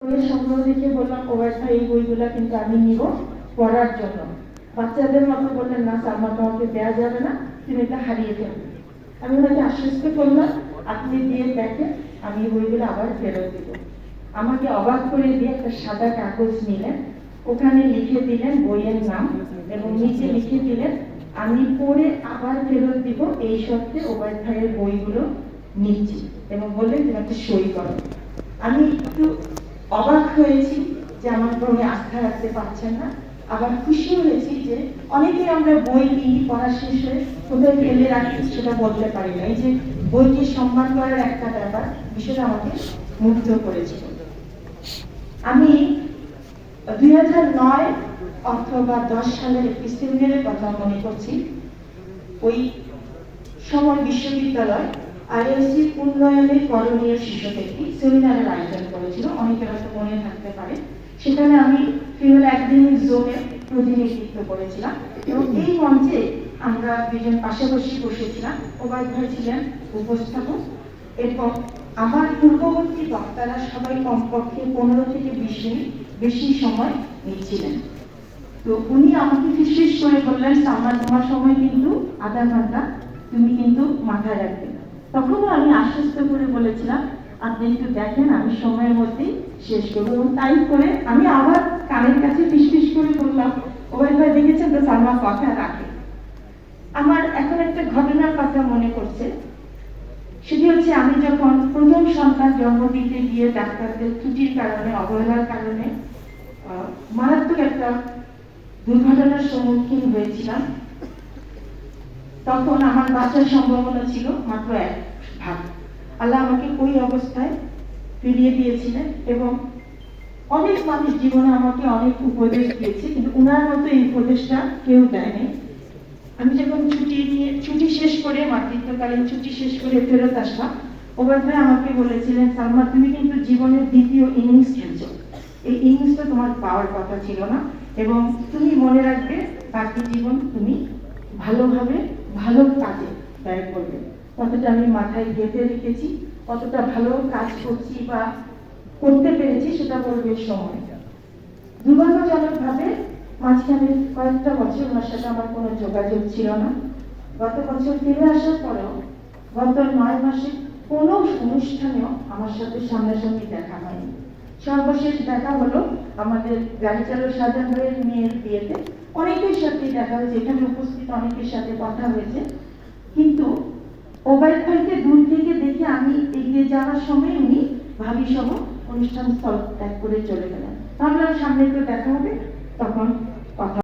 বইয়ের সংগ্রহ দেখে বললাম ওবার ভাই এই বইগুলা কিন্তু আমি নিব পড়ার জন্য। বাচ্চাদের মতো বললেন না সালমা তোমাকে দেওয়া যাবে না, তুমি এটা হারিয়ে ফেলবে। আমি ওনাকে আশ্বস্ত করলাম আপনি দিয়ে দেখেন, আমি বইগুলো আবার ফেরত দিব। আমাকে অবাক করে দিয়ে একটা সাদা কাগজ নিলেন, ওখানে লিখে দিলেন বইয়ের নাম এবং নিচে লিখে দিলেন আমি পড়ে আবার ফেরত দিব এই শর্তে ওবায়দ ভাইয়ের বইগুলো নিচ্ছি, এবং বললেন তুমি একটা সই করো। আমি একটু অবাক হয়েছি যে আমার বই আস্থা রাখতে পারছেন না, আবার খুশি হয়েছি যে অনেকে আমরা বই নিই পড়া শেষ হয়ে কোথায় ফেলে রাখি সেটা বলতে পারি না। এই যে বইকে সম্মান করার একটা ব্যাপার, বিষয়টা আমাকে মুগ্ধ করেছিল। আমি 2009 অথবা 10 সালের ডিসেম্বরের কথা মনে করছি, ওই সময় বিশ্ববিদ্যালয় আইএলসি উন্নয়নের করণীয় শীর্ষক একটি সেমিনারের আয়োজন করেছিল, অনেকের হয়তো মনে থাকতে পারে। সেখানে আমি ফিমেল একাডেমিক জোনের প্রতিনিধিত্ব করেছিলাম এবং এই মঞ্চে আমরা দুজন পাশাপাশি বসেছিলাম। ওবায়দ ভাই ছিলেন উপস্থাপক এবং আমার পূর্ববর্তী বক্তারা সবাই কমপক্ষে 15 থেকে 20 মিনিট বেশি সময় নিচ্ছিলেন। তো উনি আমাকে ফিসফিস করে বললেন সালমা তোমার সময় কিন্তু আধা ঘন্টা, তুমি কিন্তু মাথায় রাখবে। তখনও আমি আশ্বস্ত করে বলেছিলাম আপনি একটু দেখেন আমি সময়ের মধ্যেই শেষ করবো, এবং তাই করে আমি আবার কানের কাছে ফিসফিস করে বললাম ওবায়দ ভাই দেখেছেন তো সালমা কথা রাখে। আমার এখন একটা ঘটনার কথা মনে করছে, সেটি হচ্ছে আমি যখন প্রথম সন্তান জন্ম দিতে গিয়ে ডাক্তারদের ত্রুটির কারণে অবহেলার কারণে মারাত্মক একটা দুর্ঘটনার সম্মুখীন হয়েছিলাম, তখন আমার বাঁচার সম্ভাবনা ছিল মাত্র 1 ভাগ। আল্লাহ আমাকে ওই অবস্থায় ফিরিয়ে দিয়েছিলেন এবং অনেক মানুষ জীবনে আমাকে অনেক উপদেশ দিয়েছে, কিন্তু উনার মতো এই উপদেশটা কেউ দেয়নি। আমি যখন ছুটি শেষ করে মাতৃত্বকালীন ছুটি শেষ করে ফেরত আসলাম, ওবায়দ ভাই আমাকে বলেছিলেন সালমা তুমি কিন্তু জীবনের দ্বিতীয় ইনিংস খেলছো, এই ইনিংসটা তোমার পাওয়ার কথা ছিল না, এবং তুমি মনে রাখবে বাকি জীবন তুমি ভালোভাবে ভালো কাজে ব্যয় করবে। কতটা আমি মাথায় গেঁথে রেখেছি, কতটা ভালো কাজ করছি বা করতে পেরেছি সেটা বলবে সময়। দুর্ভাগ্যজনকভাবে মাঝখানে কয়েকটা বছর ওনার সাথে আমার কোনো যোগাযোগ ছিল না। গত বছর ফিরে আসার পরেও গত 9 মাসে কোনো অনুষ্ঠানেও আমার সাথে সামনাসামনি দেখা হয়নি। সর্বশেষ দেখা হলো আমাদের গাড়ি চালক সাজান ভাইয়ের মেয়ের বিয়েতে, অনেকের সাথে দেখা হয়েছে, এখানে উপস্থিত অনেকের সাথে কথা হয়েছে, কিন্তু ওবায়দ ভাইকে দূর থেকে দেখে আমি এগিয়ে যাওয়ার সময় উনি ভাবি সহ অনুষ্ঠান স্থল ত্যাগ করে চলে গেলেন। ভাবলাম সামনে তো দেখা হবে,